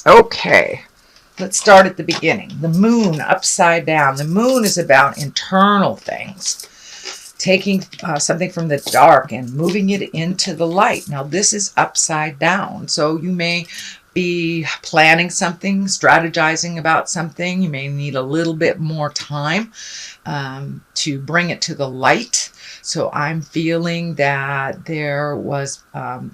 Okay, let's start at the beginning. The moon upside down. The moon is about internal things, taking something from the dark and moving it into the light. Now, this is upside down. So you may be planning something, strategizing about something. You may need a little bit more time to bring it to the light. So I'm feeling that there was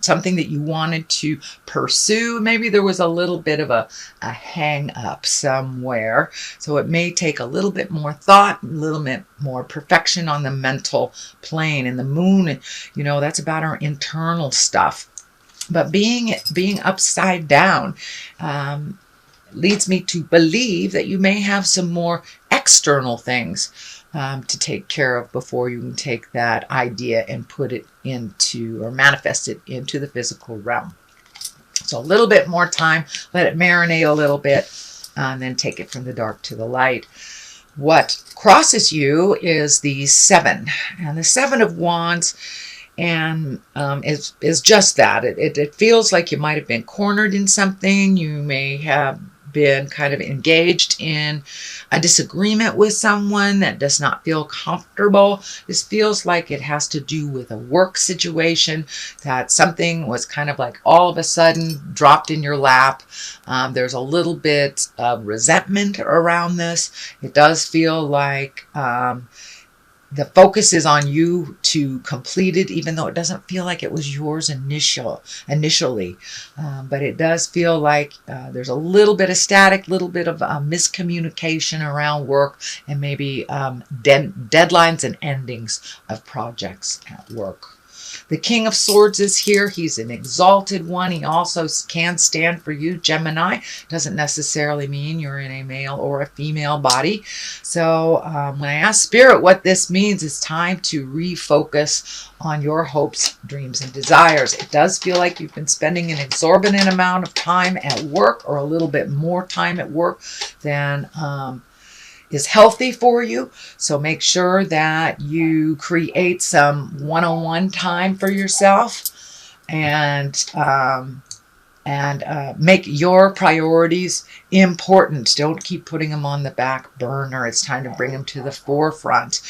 something that you wanted to pursue. Maybe there was a little bit of a hang up somewhere. So it may take a little bit more thought, a little bit more perfection on the mental plane. And the moon, you know, that's about our internal stuff. But being upside down leads me to believe that you may have some more external things to take care of before you can take that idea and put it into, or manifest it into, the physical realm. So a little bit more time, let it marinate a little bit, and then take it from the dark to the light. What crosses you is the 7, and the 7 of Wands, and is just that. It feels like you might have been cornered in something. You may have been kind of engaged in a disagreement with someone that does not feel comfortable. This feels like it has to do with a work situation, that something was kind of like all of a sudden dropped in your lap. There's a little bit of resentment around this. It does feel like the focus is on you to complete it, even though it doesn't feel like it was yours initially. But it does feel like there's a little bit of static, little bit of miscommunication around work, and maybe deadlines and endings of projects at work. The King of Swords is here. He's an exalted one. He also can stand for you, Gemini. Doesn't necessarily mean you're in a male or a female body. So when I ask Spirit what this means, it's time to refocus on your hopes, dreams, and desires. It does feel like you've been spending an exorbitant amount of time at work, or a little bit more time at work than is healthy for you. So make sure that you create some one-on-one time for yourself, and make your priorities important. Don't keep putting them on the back burner. It's time to bring them to the forefront.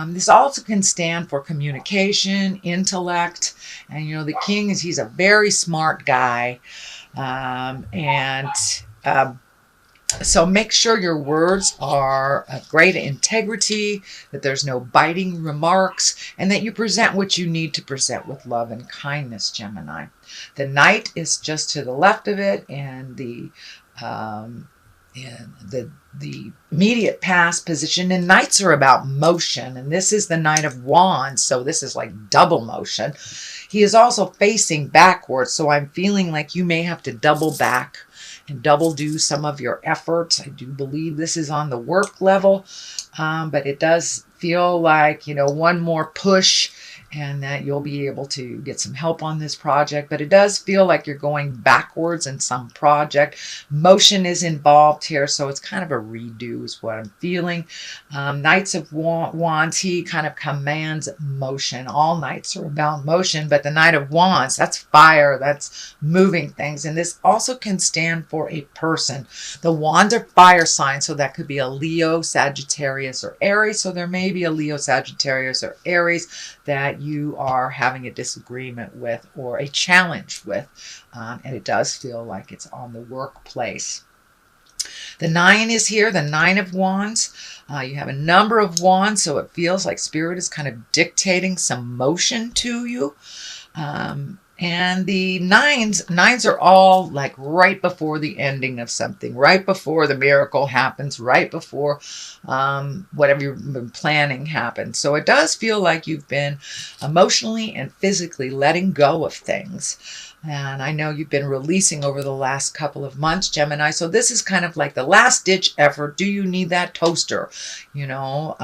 This also can stand for communication, intellect, and you know, the King he's a very smart guy, so make sure your words are of great integrity, that there's no biting remarks, and that you present what you need to present with love and kindness, Gemini. The Knight is just to the left of it, and the immediate past position. And Knights are about motion, and this is the Knight of Wands, so this is like double motion. He is also facing backwards, so I'm feeling like you may have to double back and double do some of your efforts. I do believe this is on the work level, but it does feel like, you know, one more push and that you'll be able to get some help on this project. But it does feel like you're going backwards in some project. Motion is involved here, so it's kind of a redo is what I'm feeling. Knights of Wands, he kind of commands motion. All knights are about motion, but the Knight of Wands, that's fire, that's moving things. And this also can stand for a person. The Wands are fire signs, so that could be a Leo, Sagittarius, or Aries. So there may be a Leo, Sagittarius, or Aries that you are having a disagreement with or a challenge with, and it does feel like it's on the workplace. The 9 is here, the 9 of Wands. You have a number of wands, so it feels like Spirit is kind of dictating some motion to you. And the nines are all like right before the ending of something, right before the miracle happens, right before whatever you've been planning happens. So it does feel like you've been emotionally and physically letting go of things. And I know you've been releasing over the last couple of months, Gemini. So this is kind of like the last ditch effort. Do you need that toaster? You know,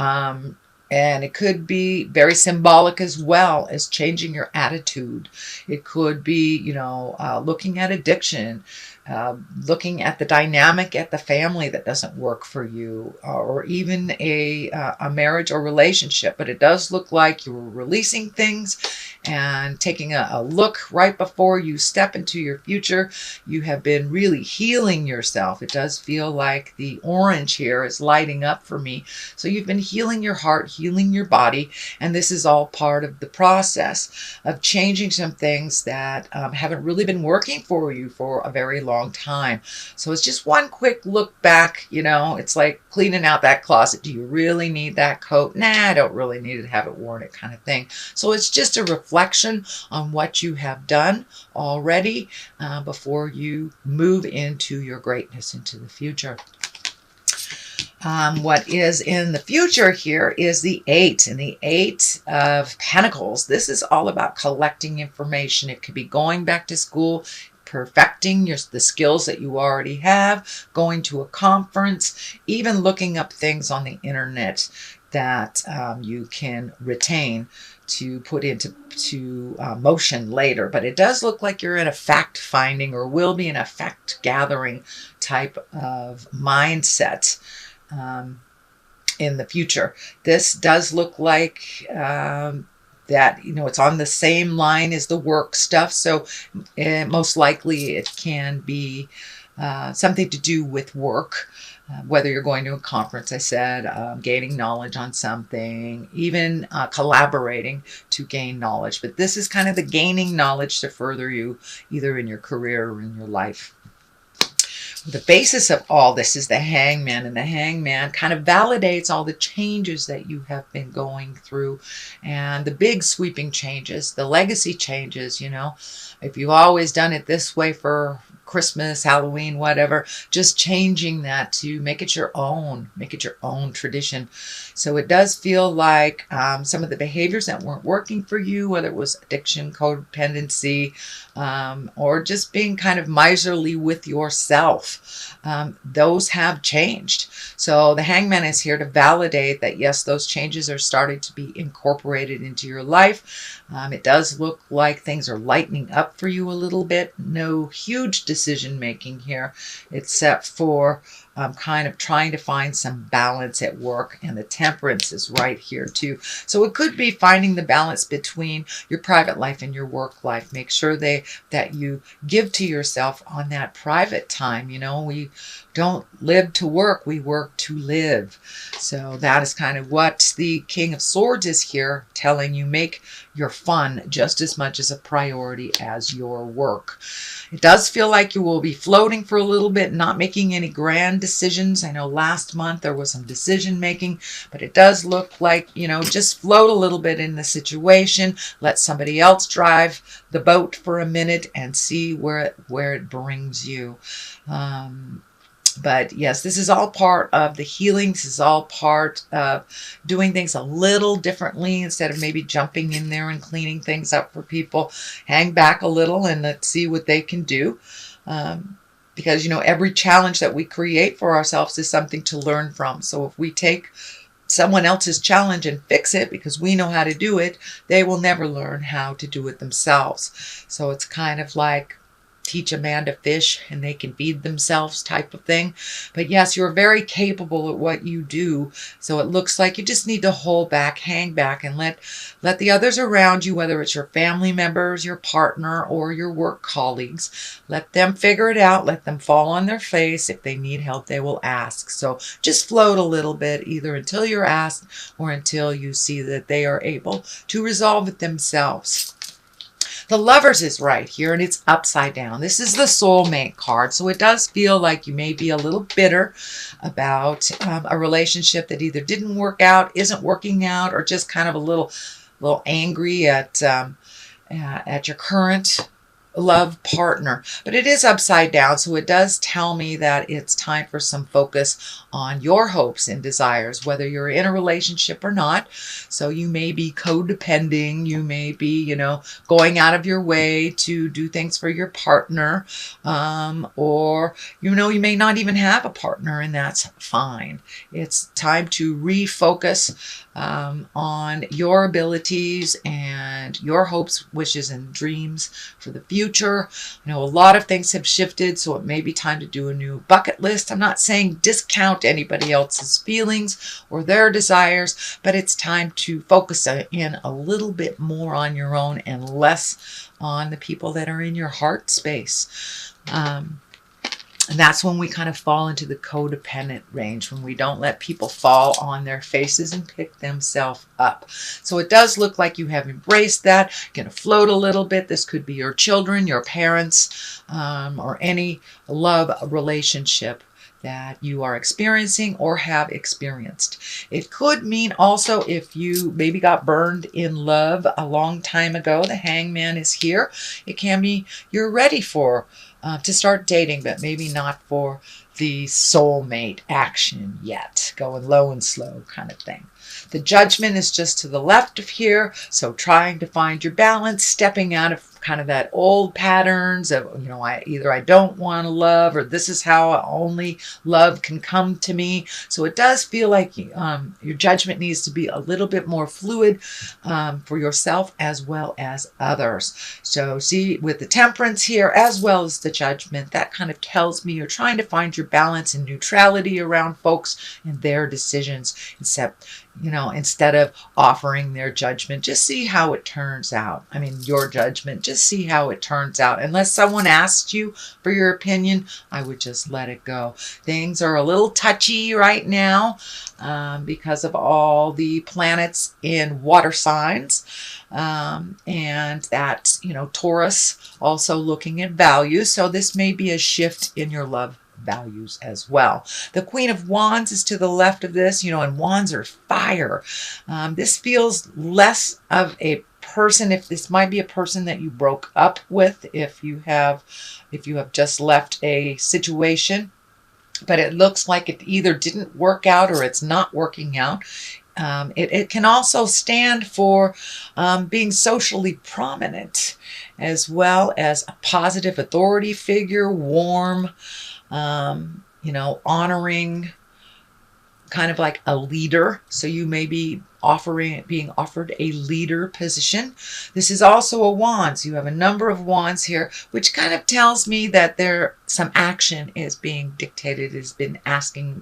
and it could be very symbolic as well as changing your attitude. It could be, you know, looking at addiction, looking at the dynamic at the family that doesn't work for you, or even a marriage or relationship. But it does look like you're releasing things and taking a look right before you step into your future. You have been really healing yourself. It does feel like the orange here is lighting up for me. So you've been healing your heart, healing your body, and this is all part of the process of changing some things that haven't really been working for you for a very long time. So it's just one quick look back. It's like cleaning out that closet. Do you really need that coat? Nah, I don't really need to have it worn, it kind of thing. So it's just a reflection on what you have done already before you move into your greatness into the future. What is in the future here is the 8, and the 8 of Pentacles. This is all about collecting information. It could be going back to school, perfecting the skills that you already have, going to a conference, even looking up things on the internet that you can retain to put into motion later. But it does look like you're in a fact-finding, or will be in a fact-gathering type of mindset in the future. This does look like that, it's on the same line as the work stuff. So most likely it can be something to do with work, whether you're going to a conference, I said, gaining knowledge on something, even collaborating to gain knowledge. But this is kind of the gaining knowledge to further you either in your career or in your life. The basis of all this is the Hangman, and the Hangman kind of validates all the changes that you have been going through, and the big sweeping changes, the legacy changes. If you've always done it this way for Christmas, Halloween, whatever, just changing that to make it your own tradition. So it does feel like some of the behaviors that weren't working for you, whether it was addiction, codependency, or just being kind of miserly with yourself, those have changed. So the Hangman is here to validate that, yes, those changes are starting to be incorporated into your life. It does look like things are lightening up for you a little bit. No huge decision making here, except for kind of trying to find some balance at work, and the Temperance is right here too. So it could be finding the balance between your private life and your work life. Make sure that you give to yourself on that private time. We don't live to work, we work to live. So that is kind of what the King of Swords is here telling you. Make your fun just as much as a priority as your work. It does feel like you will be floating for a little bit, not making any grand decisions. I know last month there was some decision making, but it does look like, just float a little bit in the situation. Let somebody else drive the boat for a minute and see where it brings you. But yes, this is all part of the healing. This is all part of doing things a little differently instead of maybe jumping in there and cleaning things up for people. Hang back a little and let's see what they can do. Because, every challenge that we create for ourselves is something to learn from. So if we take someone else's challenge and fix it because we know how to do it, they will never learn how to do it themselves. So it's kind of like teach a man to fish and they can feed themselves type of thing. But yes, you're very capable at what you do. So it looks like you just need to hold back, hang back, and let the others around you, whether it's your family members, your partner, or your work colleagues, let them figure it out. Let them fall on their face. If they need help, they will ask. So just float a little bit, either until you're asked or until you see that they are able to resolve it themselves. The Lovers is right here, and it's upside down. This is the soulmate card, so it does feel like you may be a little bitter about a relationship that either didn't work out, isn't working out, or just kind of a little angry at your current love partner. But it is upside down, so it does tell me that it's time for some focus on your hopes and desires, whether you're in a relationship or not. So you may be codepending, you may be, going out of your way to do things for your partner, or, you may not even have a partner, and that's fine. It's time to refocus on your abilities and your hopes, wishes, and dreams for the future. future. I know a lot of things have shifted, so it may be time to do a new bucket list. I'm not saying discount anybody else's feelings or their desires, but it's time to focus in a little bit more on your own and less on the people that are in your heart space. And that's when we kind of fall into the codependent range, when we don't let people fall on their faces and pick themselves up. So it does look like you have embraced that. You're going to float a little bit. This could be your children, your parents, or any love relationship that you are experiencing or have experienced. It could mean also if you maybe got burned in love a long time ago, the Hangman is here. It can be you're ready for to start dating, but maybe not for the soulmate action yet. Going low and slow kind of thing. The Judgment is just to the left of here. So trying to find your balance, stepping out of kind of that old patterns of, I don't want to love, or this is how only love can come to me. So it does feel like your judgment needs to be a little bit more fluid for yourself as well as others. So see, with the Temperance here as well as the Judgment, that kind of tells me you're trying to find your balance and neutrality around folks and their decisions, instead of offering their judgment. Just see how it turns out. I mean, your judgment, just see how it turns out. Unless someone asks you for your opinion, I would just let it go. Things are a little touchy right now because of all the planets in water signs. And that, Taurus also looking at values. So this may be a shift in your love values as well. The Queen of Wands is to the left of this, and wands are fire. This feels less of a person. If this might be a person that you broke up with, if you have just left a situation, but it looks like it either didn't work out or it's not working out. It can also stand for being socially prominent, as well as a positive authority figure, warm, honoring, kind of like a leader. So you may be being offered a leader position. This is also a Wands. You have a number of Wands here, which kind of tells me that some action is being dictated.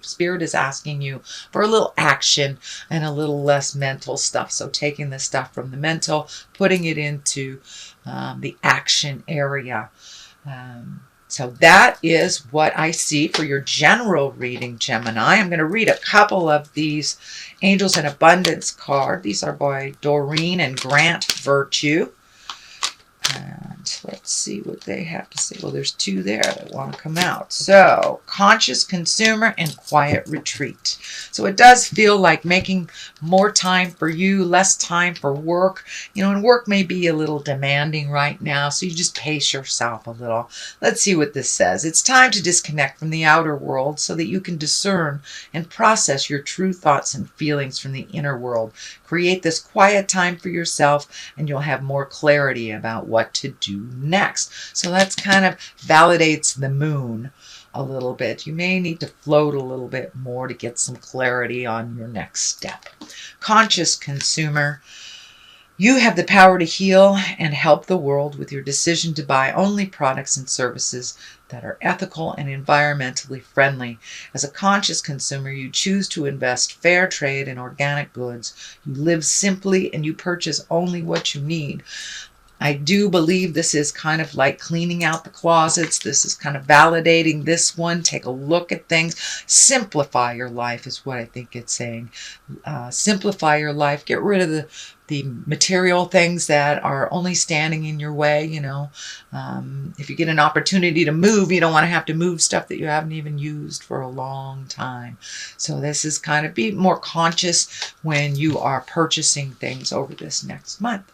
Spirit is asking you for a little action and a little less mental stuff. So taking the stuff from the mental, putting it into the action area. So that is what I see for your general reading, Gemini. I'm going to read a couple of these Angels in Abundance card. These are by Doreen and Grant Virtue. And let's see what they have to say. Well, there's two there that want to come out. So, Conscious Consumer and Quiet Retreat. So it does feel like making more time for you, less time for work. And work may be a little demanding right now, so you just pace yourself a little. Let's see what this says. It's time to disconnect from the outer world so that you can discern and process your true thoughts and feelings from the inner world. Create this quiet time for yourself, and you'll have more clarity about what to do next. So that's kind of validates the moon a little bit. You may need to float a little bit more to get some clarity on your next step. Conscious Consumer. You have the power to heal and help the world with your decision to buy only products and services that are ethical and environmentally friendly. As a conscious consumer, you choose to invest fair trade in organic goods. You live simply and you purchase only what you need. I do believe this is kind of like cleaning out the closets. This is kind of validating this one. Take a look at things. Simplify your life is what I think it's saying. Simplify your life. Get rid of the material things that are only standing in your way. If you get an opportunity to move, you don't want to have to move stuff that you haven't even used for a long time. So this is kind of be more conscious when you are purchasing things over this next month.